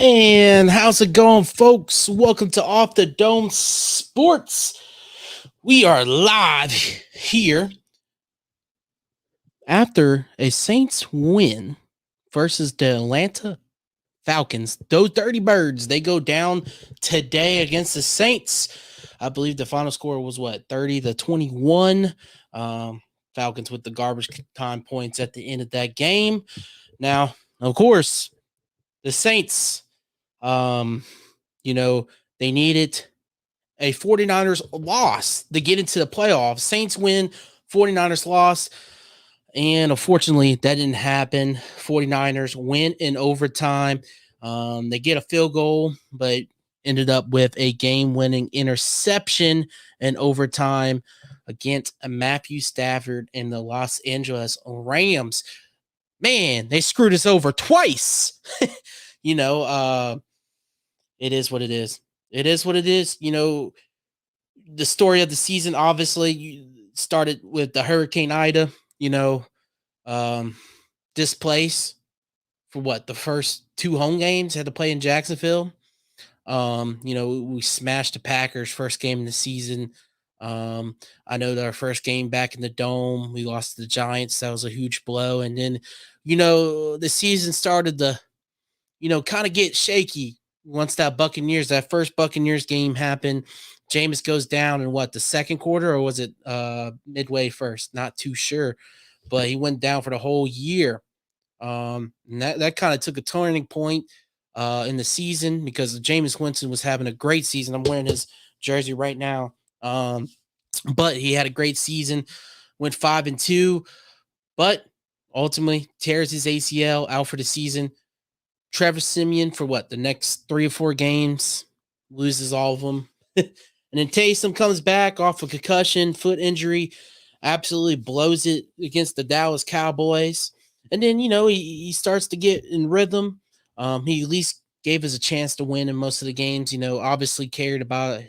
And how's it going, folks? Welcome to Off the Dome Sports. We are live here after a Saints win versus the Atlanta Falcons. Those Dirty Birds, they go down today against the Saints. I believe the final score was 30-21. Falcons with the garbage time points at the end of that game. Now, of course, the Saints, they needed a 49ers loss to get into the playoffs. Saints win, 49ers loss. And unfortunately, that didn't happen. 49ers win in overtime. They get a field goal, but ended up with a game-winning interception in overtime against Matthew Stafford and the Los Angeles Rams. Man, they screwed us over twice. It is what it is. It is what it is. The story of the season obviously started with the Hurricane Ida, displaced for the first two home games, had to play in Jacksonville. We smashed the Packers first game in the season. I know that our first game back in the Dome, we lost to the Giants. That was a huge blow. And then, the season started to, kind of get shaky once that first Buccaneers game happened. Jameis goes down in the second quarter, or was it midway first? Not too sure, but he went down for the whole year. And that kind of took a turning point in the season because Jameis Winston was having a great season. I'm wearing his jersey right now. But he had a great season, went 5-2, but ultimately tears his ACL, out for the season. Trevor Siemian for the next 3 or 4 games, loses all of them. And then Taysom comes back off a concussion, foot injury, absolutely blows it against the Dallas Cowboys. And then, he starts to get in rhythm. He at least gave us a chance to win in most of the games, obviously carried by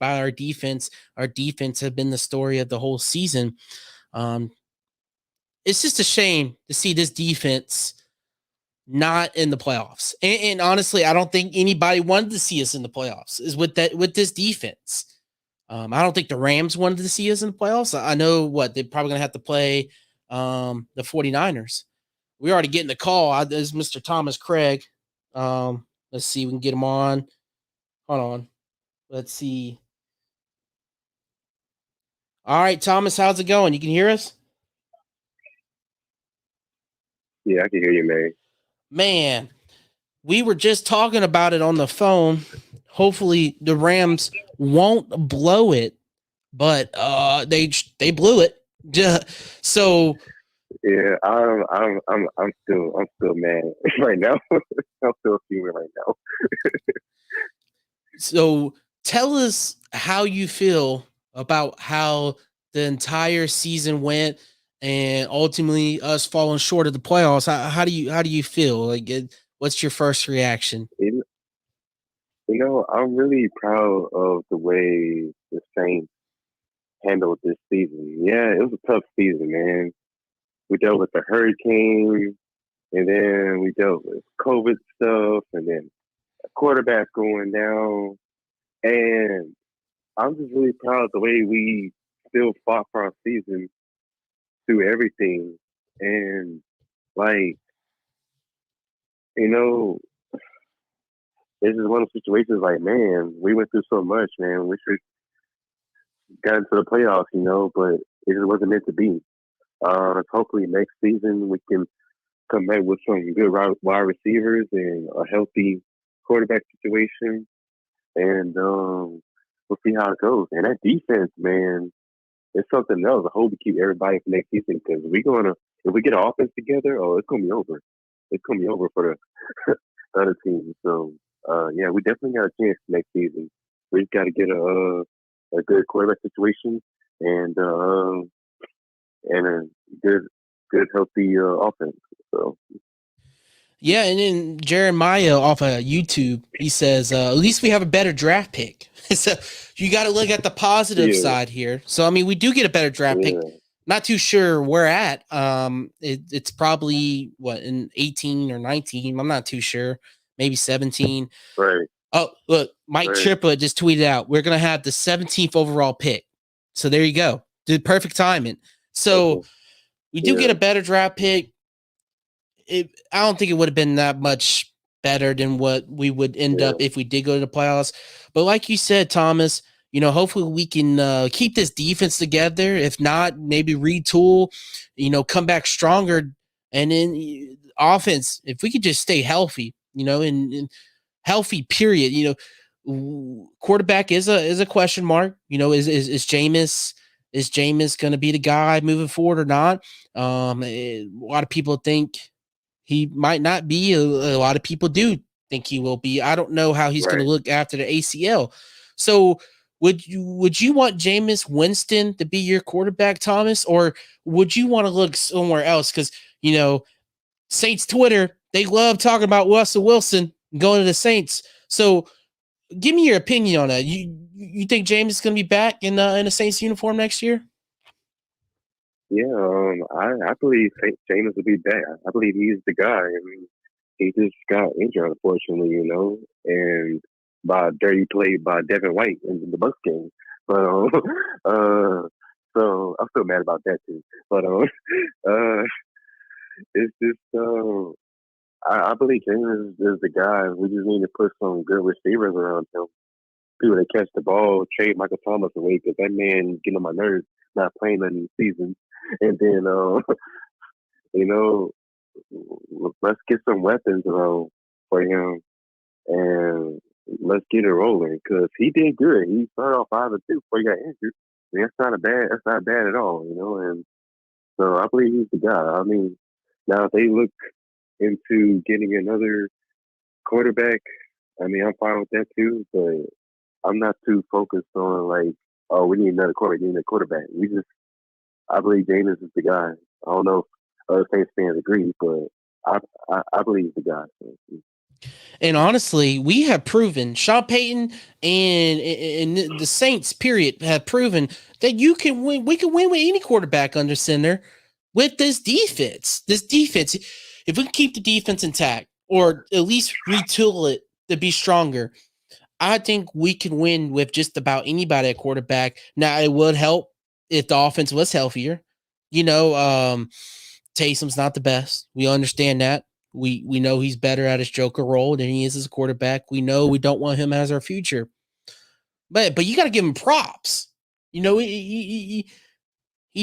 our defense. Our defense have been the story of the whole season. It's just a shame to see this defense not in the playoffs. And honestly, I don't think anybody wanted to see us in the playoffs is with this defense. I don't think the Rams wanted to see us in the playoffs. I know they're probably going to have to play the 49ers. We're already getting the call. There's Mr. Thomas Craig. Let's see if we can get him on. Hold on. Let's see. All right, Thomas, how's it going? You can hear us? Yeah, I can hear you, man. Man, we were just talking about it on the phone. Hopefully the Rams won't blow it, but they blew it. So yeah, I'm still mad right now. I'm still fuming right now. So tell us how you feel about how the entire season went, and ultimately us falling short of the playoffs. How do you feel? What's your first reaction? I'm really proud of the way the Saints handled this season. Yeah, it was a tough season, man. We dealt with the hurricane, and then we dealt with COVID stuff, and then a quarterback going down. And I'm just really proud of the way we still fought for our season through everything. And like, you know, this is one of the situations like, man, we went through so much, man. We should got into the playoffs, but it just wasn't meant to be. Hopefully next season we can come back with some good wide receivers and a healthy quarterback situation, and we'll see how it goes. And that defense, man, it's something else. I hope we keep everybody for next season because if we get our offense together, it's gonna be over. It's gonna be over for the other team. So yeah, we definitely got a chance next season. We just got to get a good quarterback situation and a good healthy offense. So. Yeah, and then Jeremiah off of YouTube, he says, at least we have a better draft pick. So you got to look at the positive side here. So, I mean, we do get a better draft pick. Not too sure where at. It's probably, in 18 or 19. I'm not too sure. maybe 17. Right. Oh, look, Mike Right. Triplett just tweeted out, we're going to have the 17th overall pick. So there you go. Did perfect timing. So Okay. we do get Yeah. a better draft pick. I don't think it would have been that much better than what we would end Yeah. up if we did go to the playoffs. But like you said, Thomas, hopefully we can keep this defense together. If not, maybe retool, come back stronger. And then offense, if we could just stay healthy, and healthy, period. Quarterback is a question mark. Is Jameis going to be the guy moving forward or not? A lot of people think he might not be. A lot of people do think he will be. I don't know how he's going to Right. look after the ACL. So would you want Jameis Winston to be your quarterback, Thomas, or would you want to look somewhere else? Because Saints Twitter, they love talking about Russell Wilson going to the Saints. So give me your opinion on that. You think James is going to be back in a Saints uniform next year? Yeah. I believe Jameis will be back. I believe he's the guy. I mean, he just got injured, unfortunately. And by dirty play by Devin White in the Bucks game. But so I'm still mad about that too. But uh, it's just I believe Jameis is the guy. We just need to put some good receivers around him. People that catch the ball, trade Michael Thomas away because that man getting on my nerves, not playing any season. And then, you know, let's get some weapons for him and let's get it rolling because he did good. He started off 5-2 before he got injured. I mean, that's not bad at all. And so I believe he's the guy. I mean, now if they look into getting another quarterback, I mean, I'm fine with that too, but I'm not too focused on like, oh, we need another quarterback. We need a quarterback. I believe Jameis is the guy. I don't know if other Saints fans agree, but I believe he's the guy. So. And honestly, we have proven Sean Payton and the Saints, period, have proven that you can win. We can win with any quarterback under center with this defense. If we can keep the defense intact or at least retool it to be stronger, I think we can win with just about anybody at quarterback. Now, it would help if the offense was healthier. Taysom's not the best. We understand that. We know he's better at his Joker role than he is as a quarterback. We know we don't want him as our future. But you got to give him props. He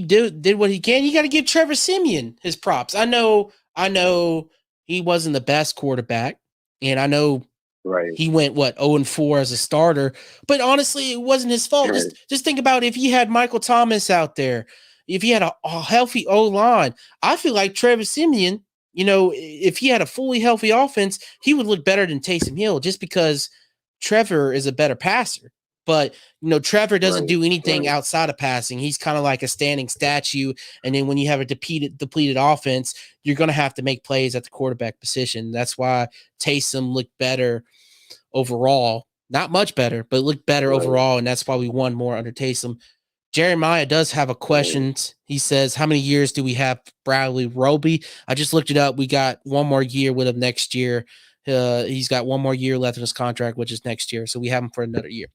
did what he can. You got to give Trevor Siemian his props. I know he wasn't the best quarterback, and I know Right. he went 0-4 as a starter. But honestly, it wasn't his fault. Right. Just think about if he had Michael Thomas out there, if he had a healthy O line. I feel like Trevor Siemian, if he had a fully healthy offense, he would look better than Taysom Hill just because Trevor is a better passer. But Trevor doesn't do anything outside of passing. He's kind of like a standing statue. And then when you have a depleted offense, you're going to have to make plays at the quarterback position. That's why Taysom looked better overall. Not much better, but looked better overall. And that's why we won more under Taysom. Jeremiah does have a question. He says, how many years do we have Bradley Roby? I just looked it up. We got one more year with him next year. He's got one more year left in his contract, which is next year. So we have him for another year.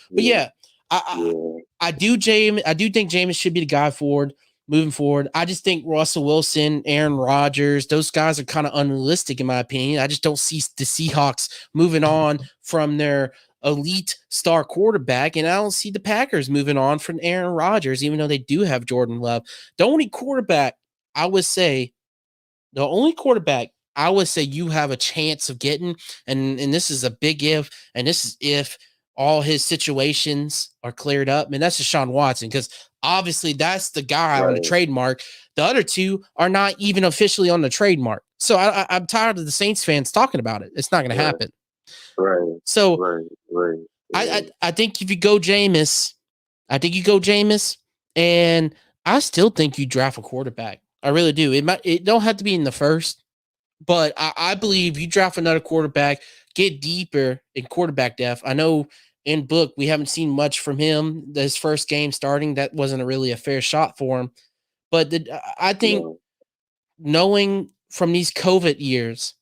But I do think Jameis should be the guy moving forward. I just think Russell Wilson, Aaron Rodgers, those guys are kind of unrealistic in my opinion. I just don't see the Seahawks moving on from their elite star quarterback, and I don't see the Packers moving on from Aaron Rodgers, even though they do have Jordan Love. The only quarterback I would say you have a chance of getting, and this is a big if, and this is if all his situations are cleared up, and that's Deshaun Watson, because obviously that's the guy on the trademark. The other two are not even officially on the trademark. So I'm tired of the Saints fans talking about it. It's not going to happen. Right. So I think if you go Jameis, and I still think you draft a quarterback. I really do. It don't have to be in the first, but I believe you draft another quarterback, get deeper in quarterback depth. I know in Book we haven't seen much from him. His first game starting, that wasn't really a fair shot for him. But I think knowing from these COVID years,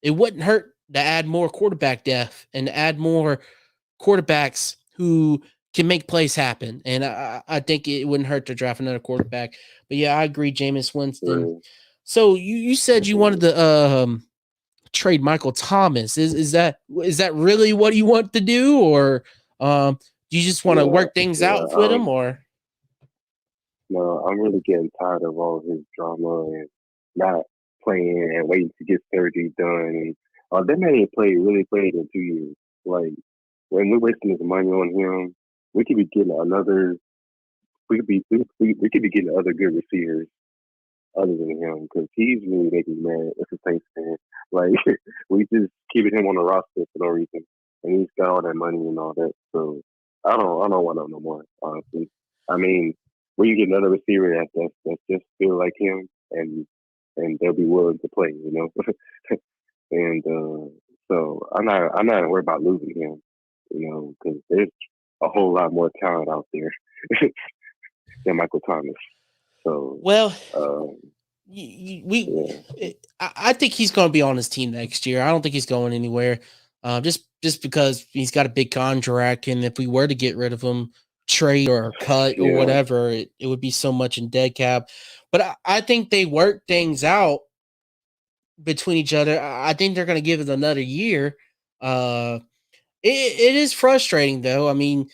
it wouldn't hurt to add more quarterback depth and to add more quarterbacks who can make plays happen. And I think it wouldn't hurt to draft another quarterback. But yeah, I agree, Jameis Winston. Right. So you said you wanted to trade Michael Thomas. Is that really what you want to do, or do you just want to Yeah, work things yeah. out with him? Or No, I'm really getting tired of all his drama and not playing and waiting to get surgery done. And that man ain't really played in 2 years. Like when we're wasting his money on him, we could be getting another. We could be getting other good receivers other than him because he's really making me mad. It's the Saints fan. Like we just keeping him on the roster for no reason, and he's got all that money and all that. So I don't want him no more. Honestly, I mean, when you get another receiver that just feel like him, and they'll be willing to play, and so I'm not worried about losing him, because there's a whole lot more talent out there than Michael Thomas. So, well, um, yeah, I think he's going to be on his team next year. I don't think he's going anywhere. Just because he's got a big contract, and if we were to get rid of him, trade or cut or yeah, whatever, it would be so much in dead cap. But I think they work things out between each other. I think they're going to give it another year. It is frustrating though. I mean,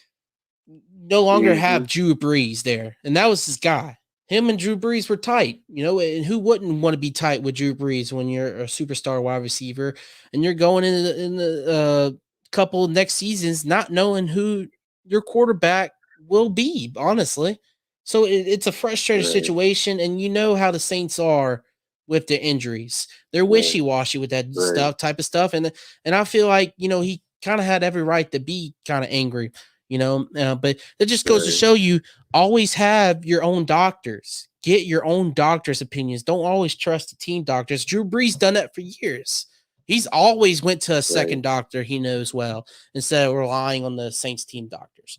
no longer mm-hmm, have Drew Brees there, and that was his guy. Him and Drew Brees were tight, and who wouldn't want to be tight with Drew Brees when you're a superstar wide receiver and you're going in the couple next seasons not knowing who your quarterback will be, honestly. So it's a frustrating right, situation, and you know how the Saints are with their injuries. They're right, wishy washy with that right, type of stuff, and I feel like he kind of had every right to be kind of angry, but that just goes to right, show you always have your own doctors. Get your own doctors' opinions. Don't always trust the team doctors. Drew Brees done that for years. He's always went to a right, second doctor he knows well instead of relying on the Saints team doctors.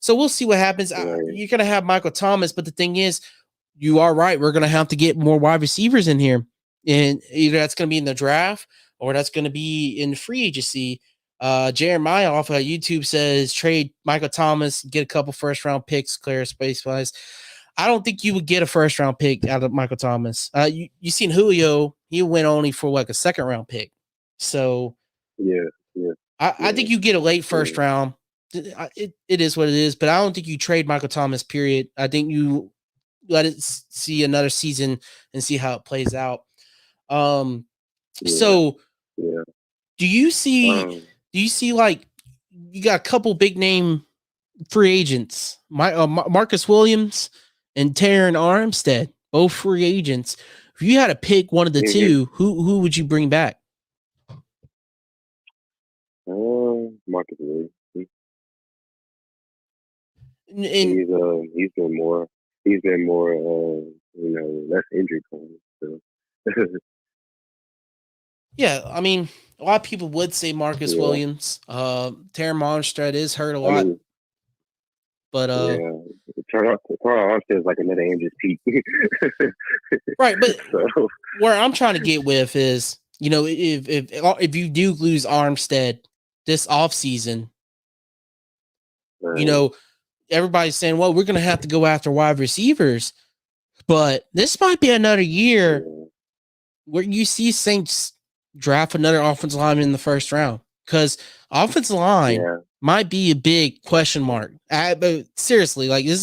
So we'll see what happens. right, You're going to have Michael Thomas, but the thing is, you are right. We're going to have to get more wide receivers in here. And either that's going to be in the draft or that's going to be in free agency. Jeremiah off of YouTube says trade Michael Thomas, get a couple first round picks, clear space wise. I don't think you would get a first round pick out of Michael Thomas. You seen Julio? He went only for like a second round pick. So yeah, yeah, I yeah, think you get a late first yeah, round. It is what it is, but I don't think you trade Michael Thomas. Period. I think you let it see another season and see how it plays out. Um, yeah, so yeah. do you see? Um, Do you see like you got a couple big name free agents, Marcus Williams and Taran Armstead, both free agents. If you had to pick one of the mhm. two, who would you bring back? Marcus Lee. And He's been more less injury prone. So yeah, I mean, a lot of people would say Marcus yeah, Williams. Taran Armstead is hurt a I lot, mean, but yeah, Taran Armstead is like another Andrews Pete. right. But So where I'm trying to get with is, if you do lose Armstead this offseason, you right, know, everybody's saying, well, we're going to have to go after wide receivers. But this might be another year yeah, where you see Saints draft another offensive lineman in the first round because offensive line yeah, might be a big question mark. But seriously, like this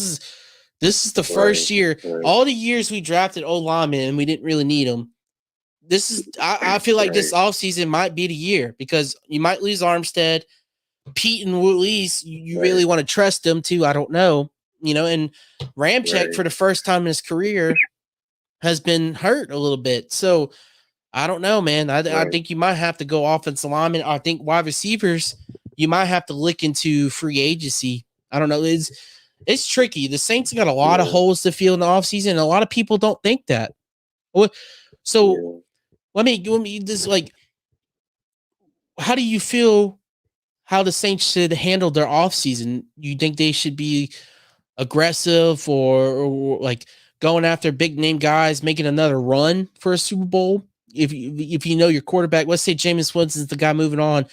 is the right, first year. right, All the years we drafted O linemen and we didn't really need them. This is I feel like this right, offseason might be the year because you might lose Armstead. Pete and Willis, you right, really want to trust them too. I don't know. And Ramczyk right, for the first time in his career has been hurt a little bit. So I don't know, man. I right, think you might have to go offensive lineman. I think wide receivers, you might have to look into free agency. I don't know. It's tricky. The Saints got a lot of yeah, holes to fill in the offseason, and a lot of people don't think that. So yeah. let me just like, how do you feel how the Saints should handle their offseason? You think they should be aggressive or like going after big name guys, making another run for a Super Bowl? if you know your quarterback, let's say Jameis Winston's the guy moving on,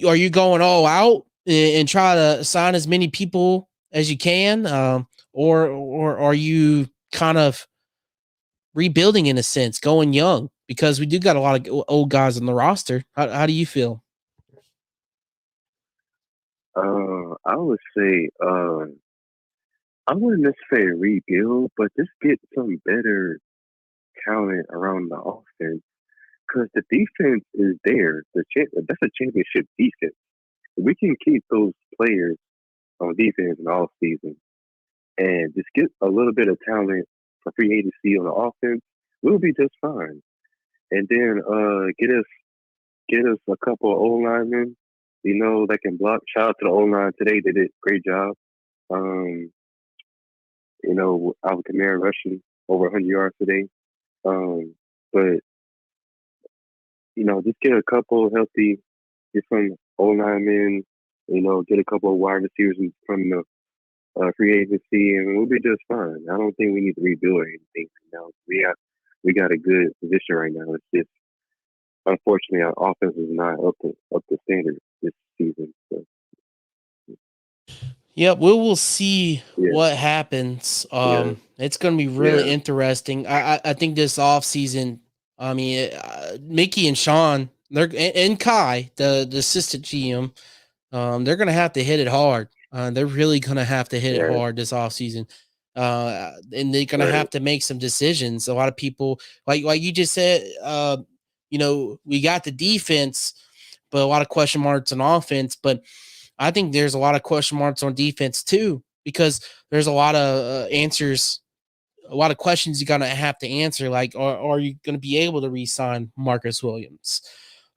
are you going all out and try to sign as many people as you can, or are you kind of rebuilding in a sense, going young? Because we do got a lot of old guys on the roster. How do you feel? I would say I wouldn't necessarily rebuild, but just get some better talent around the offense because the defense is there. That's a championship defense. We can keep those players on defense in the off season and just get a little bit of talent for free agency on the offense, we'll be just fine. And then get us a couple of O linemen, that can block. Shout out to the O line today; they did a great job. Um, Alvin Kamara rushing over 100 yards today. But just get a couple healthy, get some O linemen, get a couple of wide receivers from the free agency, and we'll be just fine. I don't think we need to rebuild or anything. We got a good position right now. It's just unfortunately our offense is not up to standard this season. So Yeah, we'll see yeah, what happens. yeah, It's going to be really yeah, interesting. I think this offseason, I mean, Mickey and Sean, and Kai, the assistant GM, they're going to have to hit it hard. They're really going to have to hit it right, hard this offseason. And they're going to right, have to make some decisions. A lot of people, like you just said, we got the defense, but a lot of question marks on offense. But I think there's a lot of question marks on defense too, because there's a lot of answers, a lot of questions you're gonna have to answer. Like, are you gonna be able to re-sign Marcus Williams?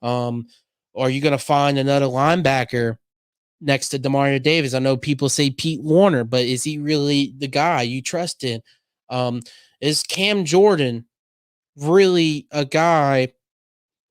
Um, are you gonna find another linebacker next to Demario Davis? I know people say Pete Warner, but is he really the guy you trust in? Is Cam Jordan really a guy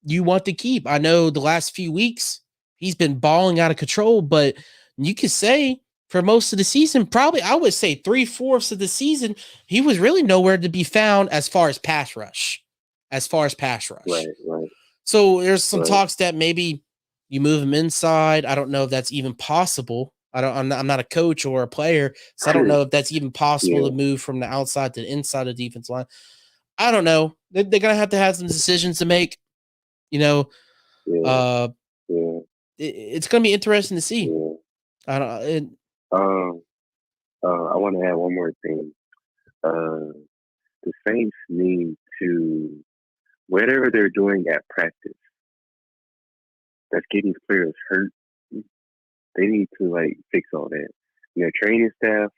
you want to keep? I know the last few weeks he's been balling out of control, but you could say for most of the season, probably I would say 3/4 of the season, he was really nowhere to be found as far as pass rush. As far as pass rush. right, right, So there's some right. talks that maybe you move him inside. I don't know if that's even possible. I'm not a coach or a player, so I don't know if that's even possible Yeah, to move from the outside to the inside of the defense line. I don't know. They're gonna have some decisions to make. You know, yeah, uh, yeah, it's going to be interesting to see. yeah. I don't. Um, I want to add one more thing. Uh, the Saints need to whatever they're doing at practice that's getting players hurt. They need to fix all that. Their training staff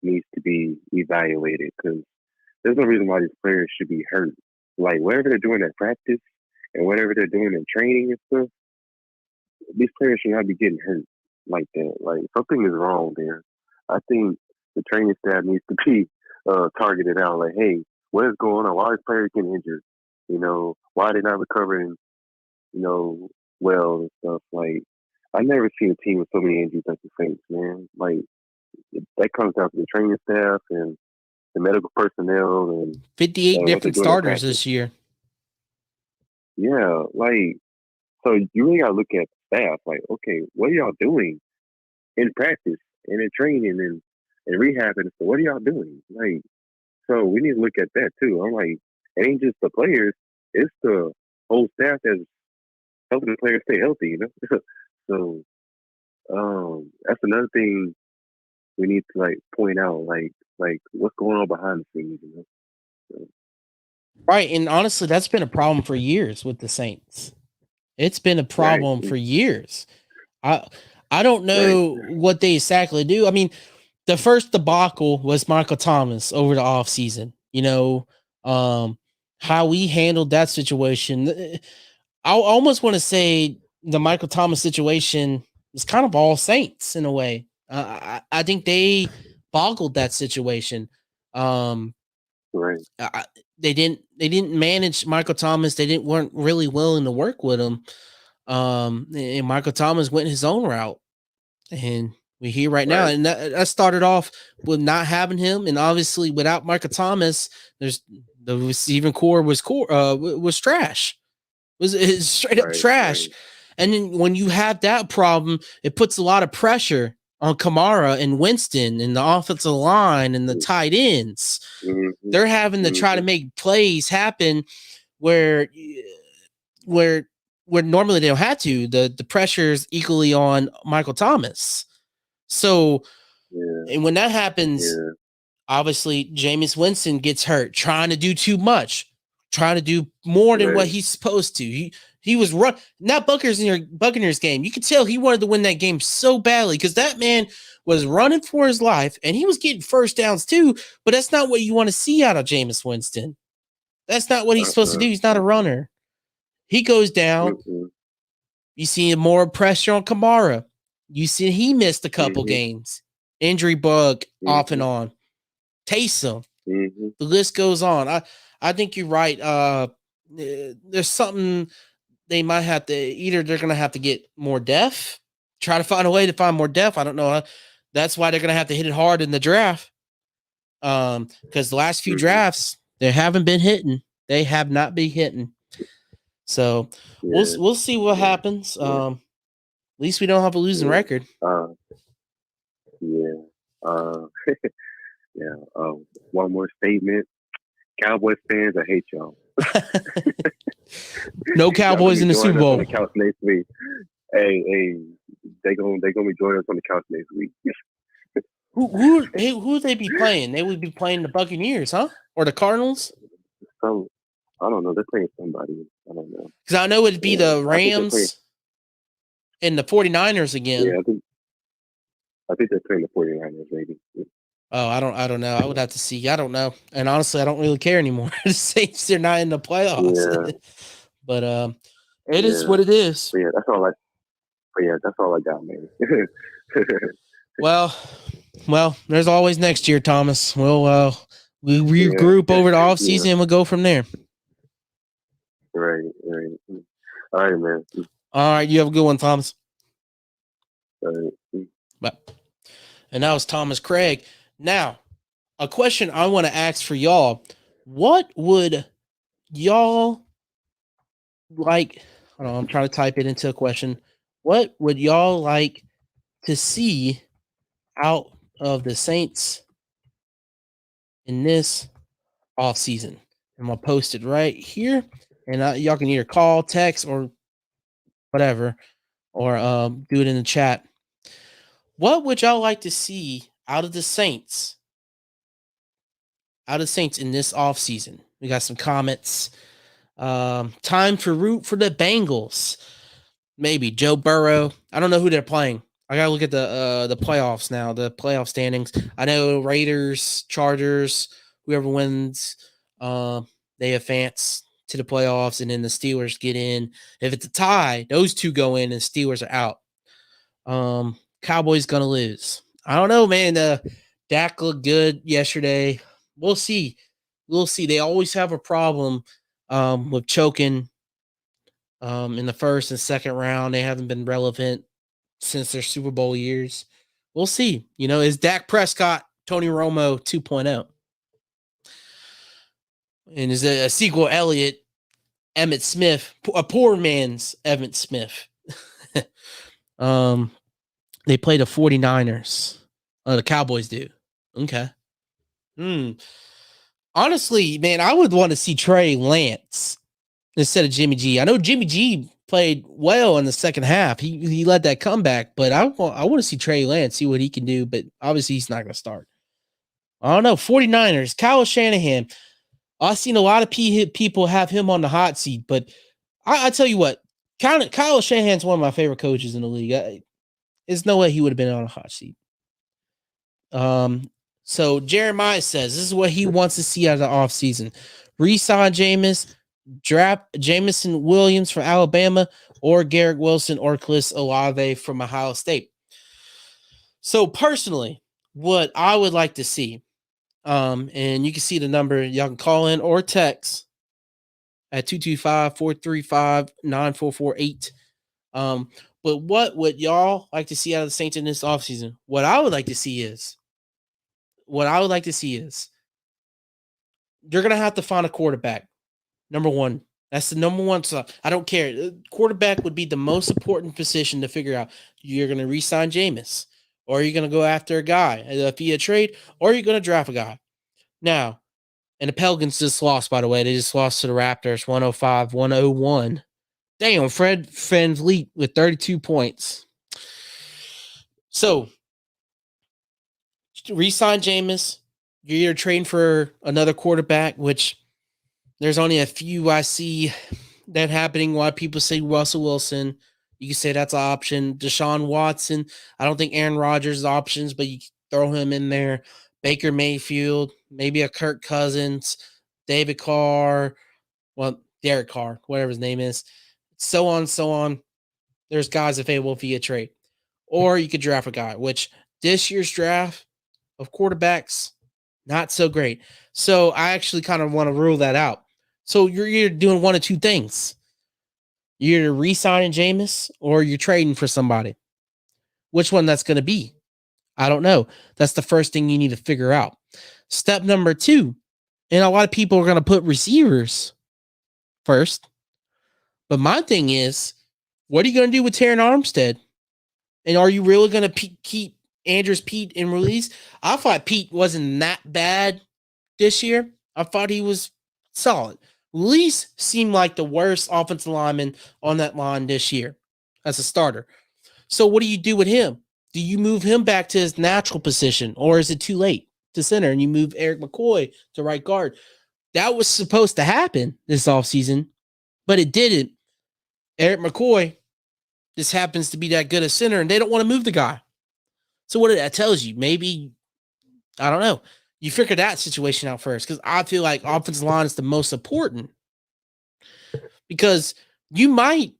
needs to be evaluated because there's no reason why these players should be hurt. Like whatever they're doing at practice and whatever they're doing in training and stuff, these players should not be getting hurt like that. Like something is wrong there. I think the training staff needs to be targeted out. Like, hey, what is going on? Why is players getting injured? Why are they not recovering? Well and stuff. Like, I never seen a team with so many injuries like the Saints, man. Like that comes down to the training staff and the medical personnel and 58 what they're different doing at starters practice. this year. Yeah, so you really gotta look at staff. Like, okay, what are y'all doing in practice and in training and rehab and stuff? What are y'all doing? Like, so we need to look at that too. I'm like, it ain't just the players; it's the whole staff that's helping the players stay healthy. So, that's another thing we need to point out. Like what's going on behind the scenes. So, Right, and honestly, that's been a problem for years with the Saints. It's been a right, problem for years. I I don't right, know what they exactly do. I mean, the first debacle was Michael Thomas over the offseason. How we handled that situation. I almost want to say the Michael Thomas situation was kind of all Saints in a way. I think they boggled that situation. Um, right, I, they didn't manage Michael Thomas. They didn't weren't really willing to work with him. And Michael Thomas went his own route, and we're here right now. right, And that started off with not having him, and obviously without Michael Thomas, there's The receiving core was trash. It's straight up trash. Right. And then when you have that problem, it puts a lot of pressure on Kamara and Winston and the offensive line and the tight ends. Mm-hmm. They're having to try to make plays happen where normally they don't have to. The pressure is equally on Michael Thomas. So, and when that happens, obviously Jameis Winston gets hurt trying to do too much, trying to do more than what he's supposed to. He was run not Buccaneers game. You could tell he wanted to win that game so badly because that man was running for his life and he was getting first downs too. But that's not what you want to see out of Jameis Winston. That's not what he's supposed to do. He's not a runner. He goes down. You see more pressure on Kamara. You see he missed a couple games. Injury bug off and on. Taysom. The list goes on. I think you're right. There's something they might have to either they're going to have to get more depth, try to find a way to find more depth. I don't know. That's why they're going to have to hit it hard in the draft. Because the last few drafts they haven't been hitting. They have not been hitting. So we'll see what happens. At least we don't have a losing record. One more statement. Cowboys fans, I hate y'all. No Cowboys in the Super Bowl. On the couch next week. Hey, they gonna be joining us on the couch next week. Who they be playing? They would be playing the Buccaneers, huh? Or the Cardinals? So I don't know. They're playing somebody. I don't know. Because I know it'd be the Rams and the 49ers again. Yeah, I think they're playing the 49ers, maybe. Oh, I don't know. I would have to see. I don't know. And honestly, I don't really care anymore. The Saints, they're not in the playoffs. Yeah. But it is what it is. But that's all I got, man. Well, there's always next year, Thomas. We'll regroup over the offseason and we'll go from there. Right. All right, man. All right, you have a good one, Thomas. All right. Bye. And that was Thomas Craig. Now, a question I want to ask for y'all. What would y'all like? Hold on, I'm trying to type it into a question. What would y'all like to see out of the Saints in this offseason? I'm going to post it right here. And y'all can either call, text, or whatever, or do it in the chat. What would y'all like to see out of the Saints? In this offseason? We got some comments. Time for root for the Bengals. Maybe Joe Burrow. I don't know who they're playing. I gotta look at the playoffs now, the playoff standings. I know Raiders, Chargers, whoever wins, they advance to the playoffs, and then the Steelers get in. If it's a tie, those two go in, and Steelers are out. Cowboys gonna lose. I don't know, man. Dak looked good yesterday. We'll see. They always have a problem with choking in the first and second round. They haven't been relevant since their Super Bowl years. We'll see. Is Dak Prescott Tony Romo 2.0? And is it a sequel Elliott, Emmitt Smith, a poor man's Emmitt Smith? They play the 49ers. The Cowboys do. Okay. Honestly, man, I would want to see Trey Lance instead of Jimmy G. I know Jimmy G played well in the second half. He led that comeback, but I want to see Trey Lance, see what he can do, but obviously he's not going to start. I don't know. 49ers, Kyle Shanahan. I've seen a lot of people have him on the hot seat, but I tell you what, Kyle Shanahan's one of my favorite coaches in the league. There's no way he would have been on a hot seat. So Jeremiah says this is what he wants to see out of the offseason. Re-sign Jameis, draft Jameson Williams from Alabama, or Garrett Wilson or Chris Olave from Ohio State. So personally, what I would like to see, and you can see the number, y'all can call in or text at 225-435-9448. But what would y'all like to see out of the Saints in this offseason? What I would like to see is you're going to have to find a quarterback. Number one. That's the number one. So I don't care. Quarterback would be the most important position to figure out. You're going to re-sign Jameis, or you're going to go after a guy via trade, or you're going to draft a guy. Now, and the Pelicans just lost, by the way. They just lost to the Raptors 105-101. Damn, Fred VanVleet with 32 points. So, re-sign Jameis. You're either trading for another quarterback, which there's only a few I see that happening. Why people say Russell Wilson. You can say that's an option. Deshaun Watson. I don't think Aaron Rodgers is options, but you throw him in there. Baker Mayfield, maybe a Kirk Cousins, David Carr, Derek Carr, whatever his name is. So on, so on. There's guys available via trade. Or you could draft a guy, which this year's draft of quarterbacks, not so great. So I actually kind of want to rule that out. So you're either doing one of two things. You're either re-signing Jameis or you're trading for somebody. Which one that's going to be? I don't know. That's the first thing you need to figure out. Step number 2, and a lot of people are going to put receivers first. But my thing is, what are you going to do with Taran Armstead? And are you really going to keep Andrews Pete in release? I thought Pete wasn't that bad this year. I thought he was solid. Release seemed like the worst offensive lineman on that line this year as a starter. So what do you do with him? Do you move him back to his natural position, or is it too late to center and you move Eric McCoy to right guard? That was supposed to happen this offseason, but it didn't. Eric McCoy just happens to be that good a center, and they don't want to move the guy. So what that tells you? Maybe, I don't know. You figure that situation out first, because I feel like offensive line is the most important, because you might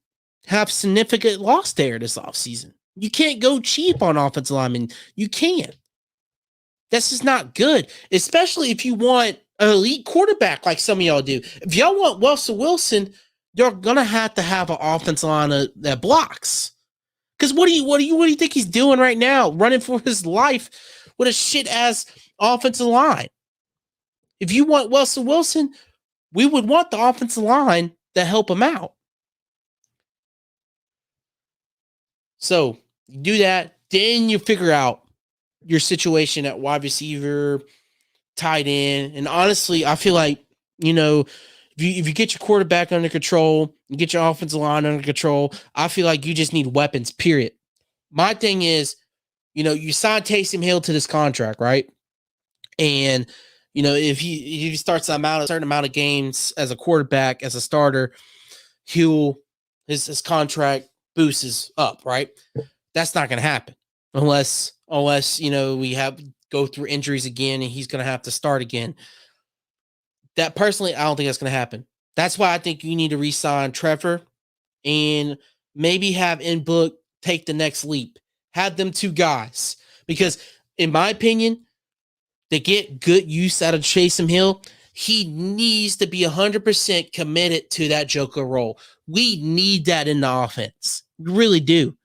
have significant loss there this offseason. You can't go cheap on offensive linemen. You can't. That's just not good, especially if you want an elite quarterback like some of y'all do. If y'all want Russell Wilson, you're gonna have to have an offensive line that blocks. Because what do you think he's doing right now? Running for his life with a shit ass offensive line. If you want Russell Wilson, we would want the offensive line to help him out. So you do that, then you figure out your situation at wide receiver, tight end, and honestly, I feel like, if you get your quarterback under control, you get your offensive line under control, I feel like you just need weapons, period. My thing is, you sign Taysom Hill to this contract, right? And, if he starts a certain amount of games as a quarterback, as a starter, his contract boosts up, right? That's not going to happen unless we go through injuries again and he's going to have to start again. That personally, I don't think that's going to happen. That's why I think you need to re-sign Trevor and maybe have Inbook take the next leap. Have them two guys. Because in my opinion, to get good use out of Taysom Hill, he needs to be 100% committed to that Joker role. We need that in the offense. We really do.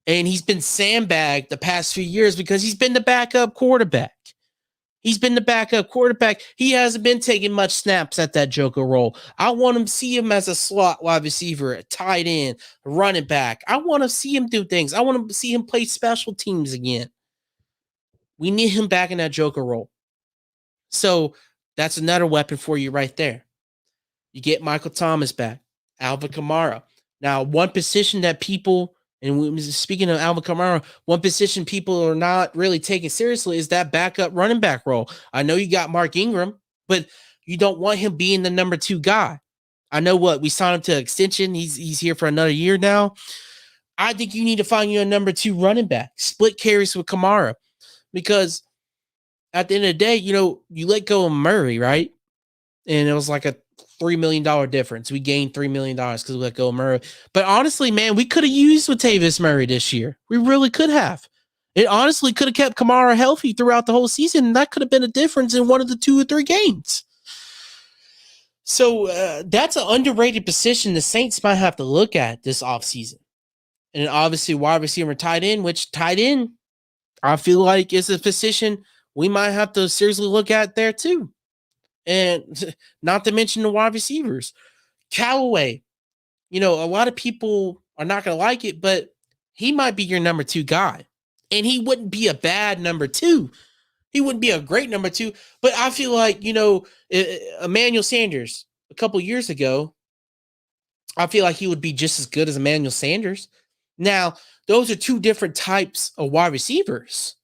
And he's been sandbagged the past few years because he's been the backup quarterback. He hasn't been taking much snaps at that Joker role. I want to see him as a slot wide receiver, a tight end, a running back. I want to see him do things. I want to see him play special teams again. We need him back in that Joker role. So that's another weapon for you right there. You get Michael Thomas back, Alvin Kamara. Now, one position that people, and speaking of Alvin Kamara, one position people are not really taking seriously is that backup running back role. I know you got Mark Ingram, but you don't want him being the number 2 guy. I know we signed him to extension. He's here for another year now. I think you need to find you a number 2 running back. Split carries with Kamara. Because at the end of the day, you let go of Murray, right? And it was like a $3 million difference. We gained $3 million because we let go of Murray. But honestly, man, we could have used Latavius Murray this year. We really could have. It honestly could have kept Kamara healthy throughout the whole season, and that could have been a difference in one of the 2 or 3 games. So that's an underrated position the Saints might have to look at this offseason. And obviously, wide receiver, tight end, which tight end, I feel like is a position we might have to seriously look at there too. And not to mention the wide receivers. Callaway, a lot of people are not going to like it, but he might be your number 2 guy. And he wouldn't be a bad number 2. He wouldn't be a great number 2, but I feel like, Emmanuel Sanders a couple years ago, I feel like he would be just as good as Emmanuel Sanders. Now, those are 2 different types of wide receivers.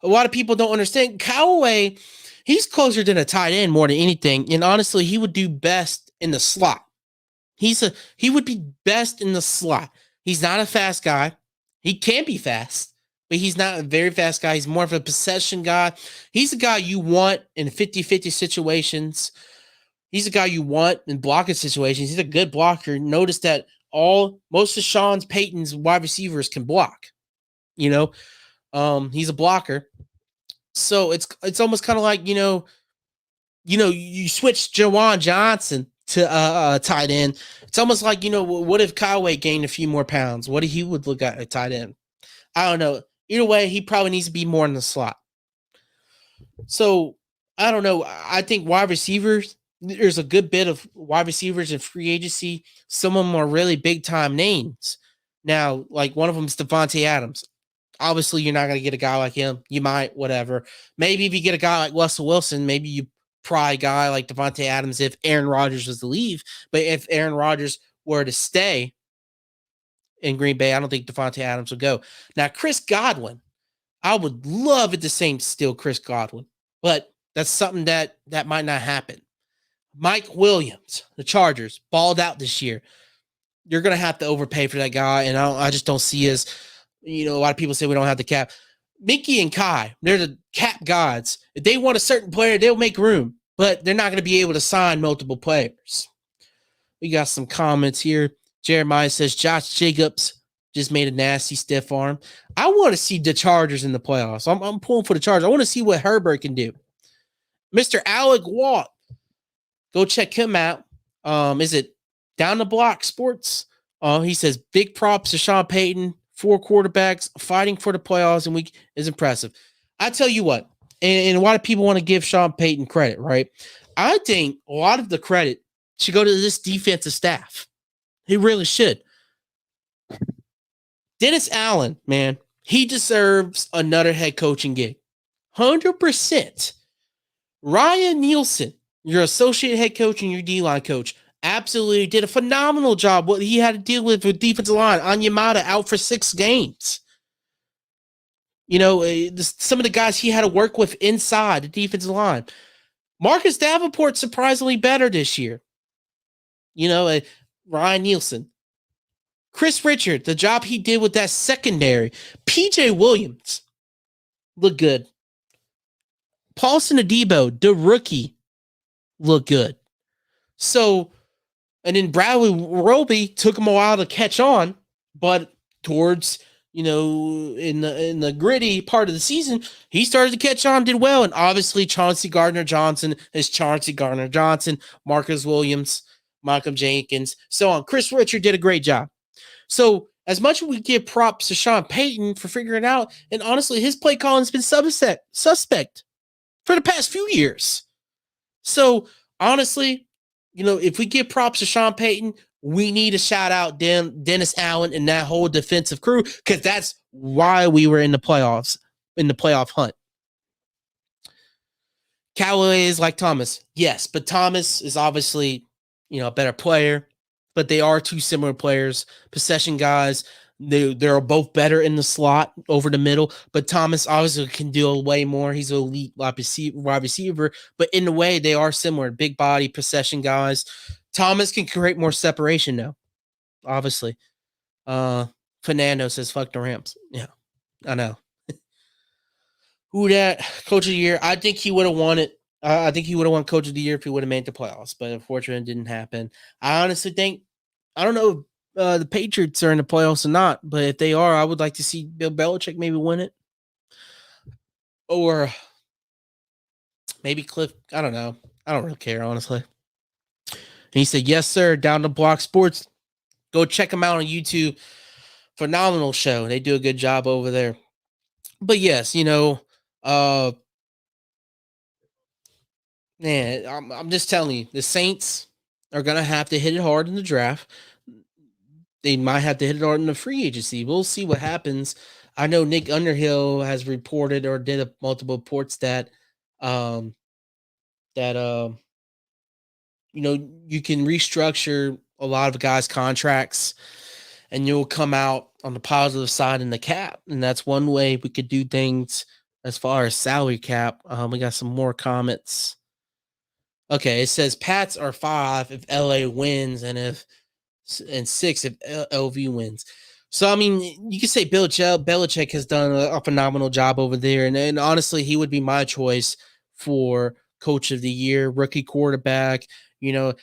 A lot of people don't understand. Callaway, he's closer than a tight end more than anything. And honestly, he would do best in the slot. He would be best in the slot. He's not a fast guy. He can be fast, but he's not a very fast guy. He's more of a possession guy. He's a guy you want in 50-50 situations. He's a guy you want in blocking situations. He's a good blocker. Notice that most of Sean Payton's wide receivers can block. He's a blocker. So it's almost kind of like, you switch Jawan Johnson to tight end. It's almost like, what if Callaway gained a few more pounds? What if he would look at a tight end? I don't know. Either way, he probably needs to be more in the slot. So I don't know. I think wide receivers, there's a good bit of wide receivers in free agency. Some of them are really big time names. Now, like one of them is Davante Adams. Obviously, you're not going to get a guy like him. You might, whatever. Maybe if you get a guy like Russell Wilson, maybe you pry a guy like Davante Adams if Aaron Rodgers was to leave. But if Aaron Rodgers were to stay in Green Bay, I don't think Davante Adams would go. Now, Chris Godwin, I would love it to say still Chris Godwin, but that's something that might not happen. Mike Williams, the Chargers, balled out this year. You're going to have to overpay for that guy, and I just don't see as, a lot of people say we don't have the cap. Mickey and Kai, they're the cap gods. If they want a certain player, they'll make room, but they're not going to be able to sign multiple players. We got some comments here. Jeremiah says Josh Jacobs just made a nasty stiff arm. I want to see the Chargers in the playoffs. I'm pulling for the Chargers. I want to see what Herbert can do. Mr. Alec Watt, go check him out. Is it Down the Block Sports? He says big props to Sean Payton. 4 quarterbacks fighting for the playoffs and week is impressive. I tell you what, and a lot of people want to give Sean Payton credit, right? I think a lot of the credit should go to this defensive staff. He really should. Dennis Allen, man, he deserves another head coaching gig. 100%. Ryan Nielsen, your associate head coach and your D-line coach, absolutely did a phenomenal job. What he had to deal with defensive line. Onyemata out for 6 games. Some of the guys he had to work with inside the defensive line. Marcus Davenport surprisingly better this year. Ryan Nielsen. Chris Richard, the job he did with that secondary. PJ Williams looked good. Paulson Adebo, the rookie, looked good. So, and then Bradley Roby took him a while to catch on, but towards, in the gritty part of the season, he started to catch on, did well. And obviously Chauncey Gardner-Johnson is Chauncey Gardner-Johnson, Marcus Williams, Malcolm Jenkins, so on. Chris Richard did a great job. So as much as we give props to Sean Payton for figuring it out, and honestly, his play calling has been suspect for the past few years. So honestly, if we give props to Sean Payton, we need to shout out Dennis Allen and that whole defensive crew, because that's why we were in the playoffs, in the playoff hunt. Callaway is like Thomas. Yes, but Thomas is obviously, a better player, but they are 2 similar players, possession guys. They're both better in the slot over the middle, but Thomas obviously can do way more. He's an elite wide receiver, but in a way, they are similar. Big body, possession guys. Thomas can create more separation now, obviously. Fernando says, fuck the Rams. Yeah, I know. Who that? Coach of the year? I think he would have won it. I think he would have won Coach of the Year if he would have made the playoffs, but unfortunately, it didn't happen. I honestly think, I don't know if the Patriots are in the playoffs or not, but if they are, I would like to see Bill Belichick maybe win it. Or maybe Cliff. I don't know. I don't really care, honestly. And he said, yes, sir, Down the Block Sports. Go check them out on YouTube. Phenomenal show. They do a good job over there. But yes, Man, I'm just telling you, the Saints are gonna have to hit it hard in the draft. They might have to hit it hard in the free agency. We'll see what happens. I know Nick Underhill has reported or did multiple reports that um that you can restructure a lot of guys' contracts and you'll come out on the positive side in the cap. And that's one way we could do things as far as salary cap. We got some more comments. Okay, it says Pats are 5 if LA wins and 6 if LV wins. So I mean, you could say Bill Belichick has done a phenomenal job over there, and honestly, he would be my choice for coach of the year, rookie quarterback. You know,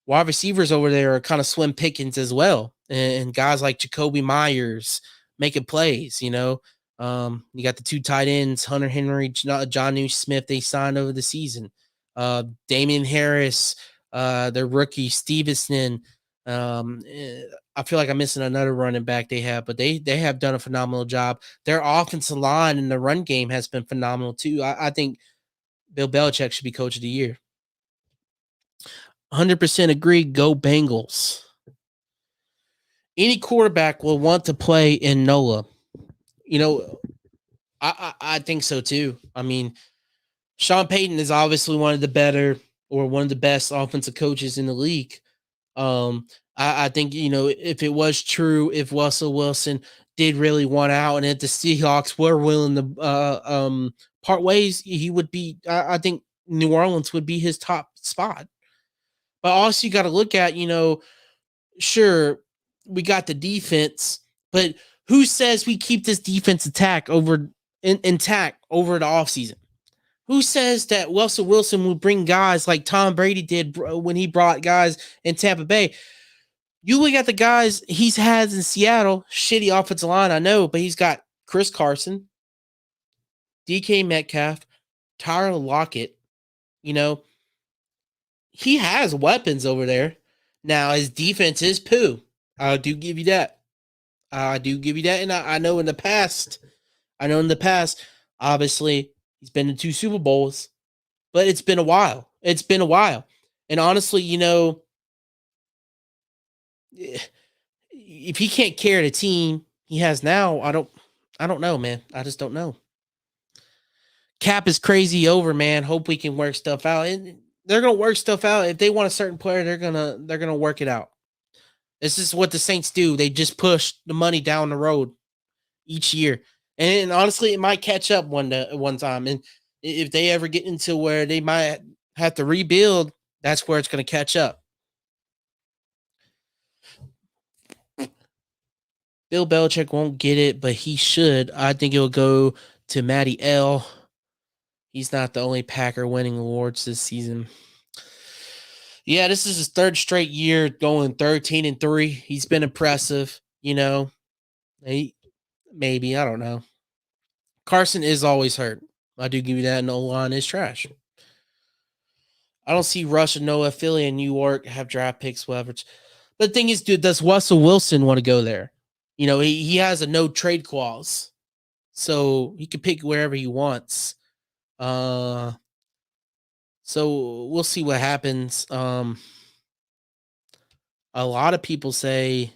wide receivers over there are kind of slim pickings as well, and guys like Jacoby Myers making plays. You got the 2 tight ends, Hunter Henry, John New Smith. They signed over the season. Damian Harris, their rookie Stevenson. I feel like I'm missing another running back they have, but they have done a phenomenal job. Their offensive line and the run game has been phenomenal too. I think Bill Belichick should be coach of the year. 100% agree. Go Bengals. Any quarterback will want to play in NOLA. I think so too. I mean, Sean Payton is obviously one of the better or one of the best offensive coaches in the league. I think, if it was true, if Russell Wilson did really want out and if the Seahawks were willing to part ways, he would be, I think New Orleans would be his top spot. But also you got to look at, sure, we got the defense, but who says we keep this defense intact over the offseason? Who says that Russell Wilson will bring guys like Tom Brady did when he brought guys in Tampa Bay? You look at the guys he's had in Seattle, shitty offensive line, I know, but he's got Chris Carson, DK Metcalf, Tyler Lockett. He has weapons over there. Now, his defense is poo. I do give you that. And I know in the past, obviously, he's been to 2 Super Bowls, but it's been a while. And honestly, if he can't carry the team he has now, I don't know, man. I just don't know. Cap is crazy over, man. Hope we can work stuff out. And they're gonna work stuff out. If they want a certain player, they're gonna work it out. This is what the Saints do. They just push the money down the road each year. And honestly, it might catch up one time. And if they ever get into where they might have to rebuild, that's where it's going to catch up. Bill Belichick won't get it, but he should. I think it'll go to Matty L. He's not the only Packer winning awards this season. Yeah, this is his 3rd straight year going 13-3. He's been impressive, maybe, I don't know. Carson is always hurt. I do give you that, and O-line is trash. I don't see Rush and Noah Philly and New York have draft picks, whatever. But the thing is, dude, does Russell Wilson want to go there? He has a no trade clause, so he can pick wherever he wants. So we'll see what happens. A lot of people say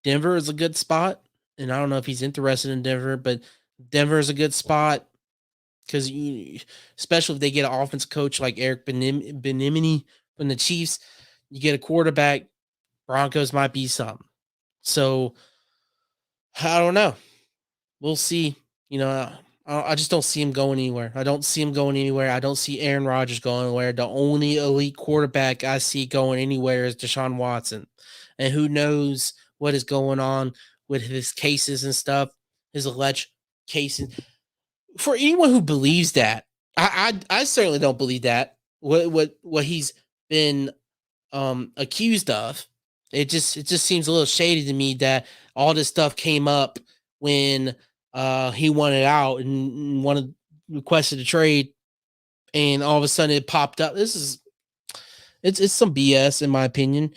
Denver is a good spot, and I don't know if he's interested in Denver, but Denver is a good spot because especially if they get an offense coach like Eric Bieniemy from the Chiefs, you get a quarterback. Broncos might be something. So I don't know. We'll see. I just don't see him going anywhere. I don't see Aaron Rodgers going anywhere. The only elite quarterback I see going anywhere is Deshaun Watson. And who knows what is going on with his cases and stuff, his alleged cases. For anyone who believes that, I certainly don't believe that. What he's been accused of. It just seems a little shady to me that all this stuff came up when he wanted out and requested a trade, and all of a sudden it popped up. It's some BS in my opinion.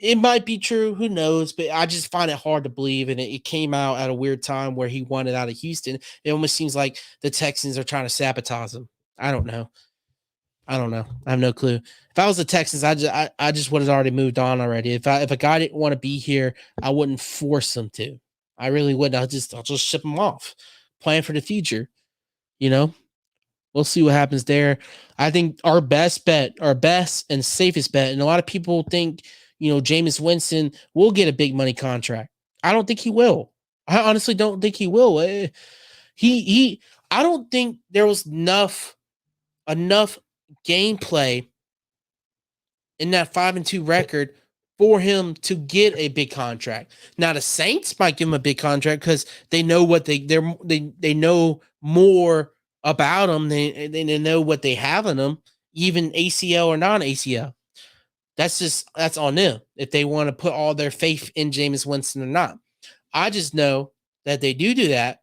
It might be true, who knows, but I just find it hard to believe, and it came out at a weird time where he wanted out of Houston. It almost seems like the Texans are trying to sabotage him. I don't know. I don't know. I have no clue. If I was the Texans, I just would have already moved on already. If a guy didn't want to be here, I wouldn't force him to. I really wouldn't. I'll just ship him off. Plan for the future. You know, we'll see what happens there. I think our best bet, our best and safest bet, and a lot of people think, Jameis Winston will get a big money contract. I don't think he will. I honestly don't think he will. He I don't think there was enough gameplay in that 5-2 record for him to get a big contract. Now the Saints might give him a big contract because they know what they know more about him. They know what they have in them, even ACL or non ACL. That's on them if they want to put all their faith in Jameis Winston or not. I just know that they do that.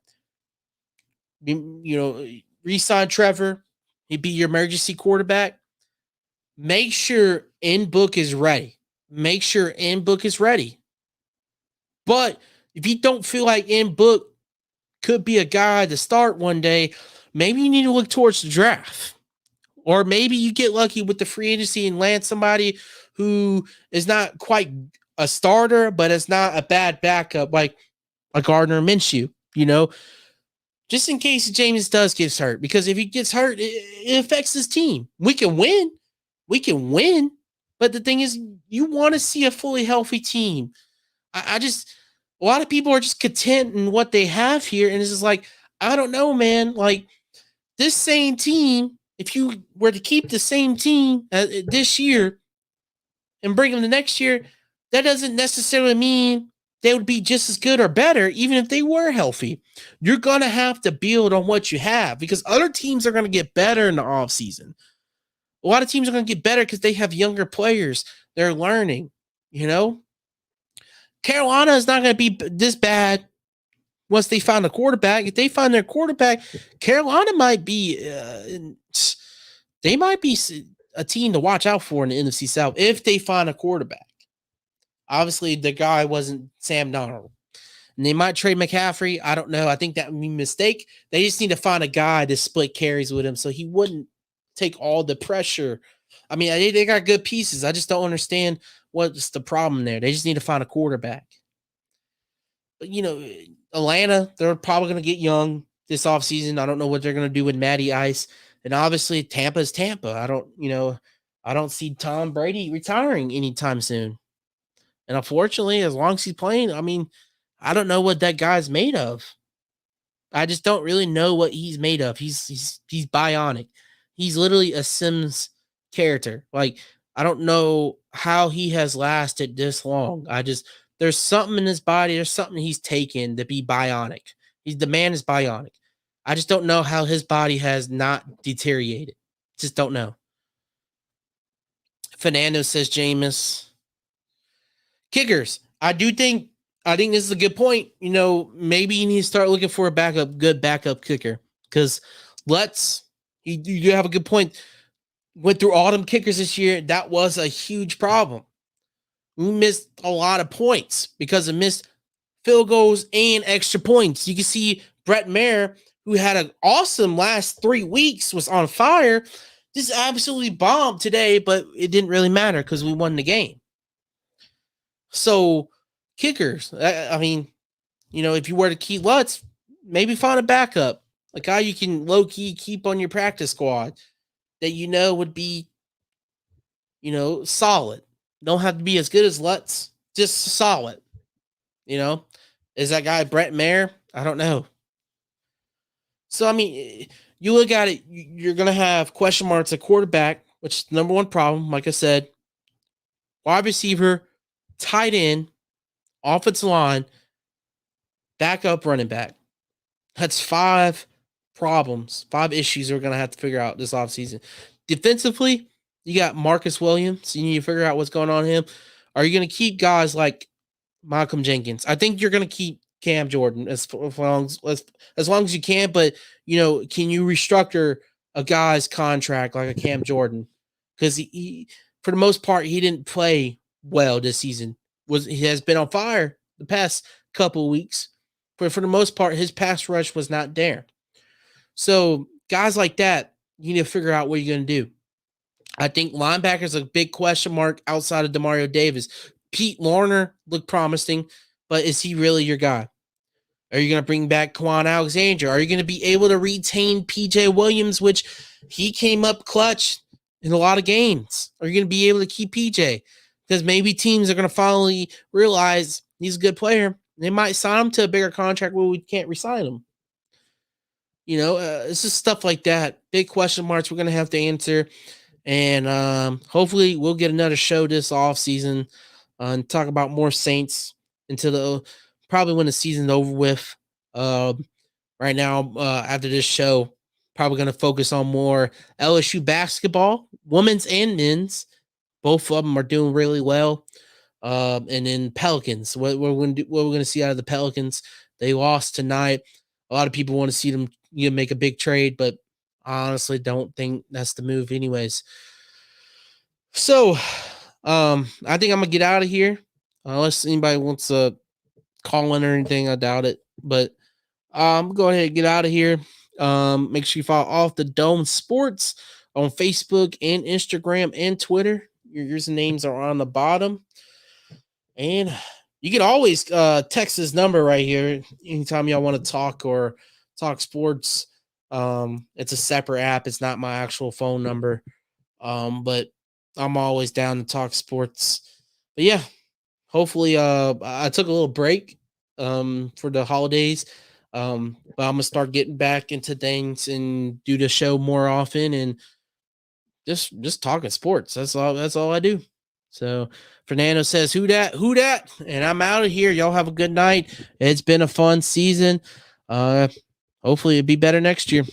Re-sign Trevor. He'd be your emergency quarterback. Make sure in-book is ready. Make sure in-book is ready. But if you don't feel like in-book could be a guy to start one day, maybe you need to look towards the draft. Or maybe you get lucky with the free agency and land somebody who is not quite a starter, but is not a bad backup like a Gardner Minshew, just in case James does get hurt. Because if he gets hurt, it affects his team. We can win. But the thing is, you want to see a fully healthy team. A lot of people are just content in what they have here. And it's just like, I don't know, man. Like this same team, if you were to keep the same team this year and bring them the next year, that doesn't necessarily mean they would be just as good or better, even if they were healthy. You're going to have to build on what you have because other teams are going to get better in the offseason. A lot of teams are going to get better because they have younger players. They're learning, Carolina is not going to be this bad once they find a quarterback. If they find their quarterback, Carolina might be they might be a team to watch out for in the NFC South if they find a quarterback. Obviously, the guy wasn't Sam Darnold. And they might trade McCaffrey. I don't know. I think that would be a mistake. They just need to find a guy to split carries with him so he wouldn't take all the pressure. I mean, they got good pieces. I just don't understand what's the problem there. They just need to find a quarterback. But, Atlanta, they're probably going to get young this offseason. I don't know what they're going to do with Matty Ice. And obviously, Tampa is Tampa. I don't see Tom Brady retiring anytime soon. And unfortunately, as long as he's playing, I mean, I don't know what that guy's made of. I just don't really know what he's made of. He's bionic. He's literally a Sims character. Like, I don't know how he has lasted this long. There's something in his body. There's something he's taken to be bionic. The man is bionic. I just don't know how his body has not deteriorated. Just don't know. Fernando says Jameis. Kickers. I think this is a good point. Maybe you need to start looking for a good backup kicker. Because you do have a good point. Went through all them kickers this year. That was a huge problem. We missed a lot of points because of missed field goals and extra points. You can see Brett Maher, who had an awesome last 3 weeks, was on fire. Just absolutely bombed today, but it didn't really matter because we won the game. So, kickers, I mean, if you were to keep Lutz, maybe find a backup, a guy you can low-key keep on your practice squad that would be, solid. Don't have to be as good as Lutz, just solid. Is that guy Brett Maher? I don't know. So, I mean, you look at it, you're going to have question marks at quarterback, which is the number one problem, like I said. Wide receiver, tight end, offensive line, backup running back. That's 5 problems, 5 issues we're going to have to figure out this offseason. Defensively, you got Marcus Williams. You need to figure out what's going on with him. Are you going to keep guys like Malcolm Jenkins? I think you're going to keep Cam Jordan as long as you can, but, can you restructure a guy's contract like a Cam Jordan? Because he, for the most part, he didn't play well this season. He has been on fire the past couple of weeks, but for the most part, his pass rush was not there. So guys like that, you need to figure out what you're going to do. I think linebacker's a big question mark outside of Demario Davis. Pete Larner looked promising, but is he really your guy? Are you going to bring back Quan Alexander? Are you going to be able to retain PJ Williams, which he came up clutch in a lot of games? Are you going to be able to keep PJ? Because maybe teams are going to finally realize he's a good player. They might sign him to a bigger contract where we can't resign him. It's just stuff like that. Big question marks we're going to have to answer. And hopefully we'll get another show this offseason and talk about more Saints until probably when the season's over with. Right now, after this show, probably going to focus on more LSU basketball, women's and men's. Both of them are doing really well. And then Pelicans, what we're going to see out of the Pelicans. They lost tonight. A lot of people want to see them make a big trade, but I honestly don't think that's the move anyways. So, I think I'm going to get out of here. Unless anybody wants to call in or anything, I doubt it. But go ahead and get out of here. Make sure you follow Off the Dome Sports on Facebook and Instagram and Twitter. Your usernames are on the bottom. And you can always text this number right here anytime y'all want to talk or talk sports. It's a separate app. It's not my actual phone number. But I'm always down to talk sports. But yeah, hopefully I took a little break for the holidays. But I'm gonna start getting back into things and do the show more often and just talking sports. That's all I do. So Fernando says, who dat? And I'm out of here. Y'all have a good night. It's been a fun season. Hopefully it'll be better next year.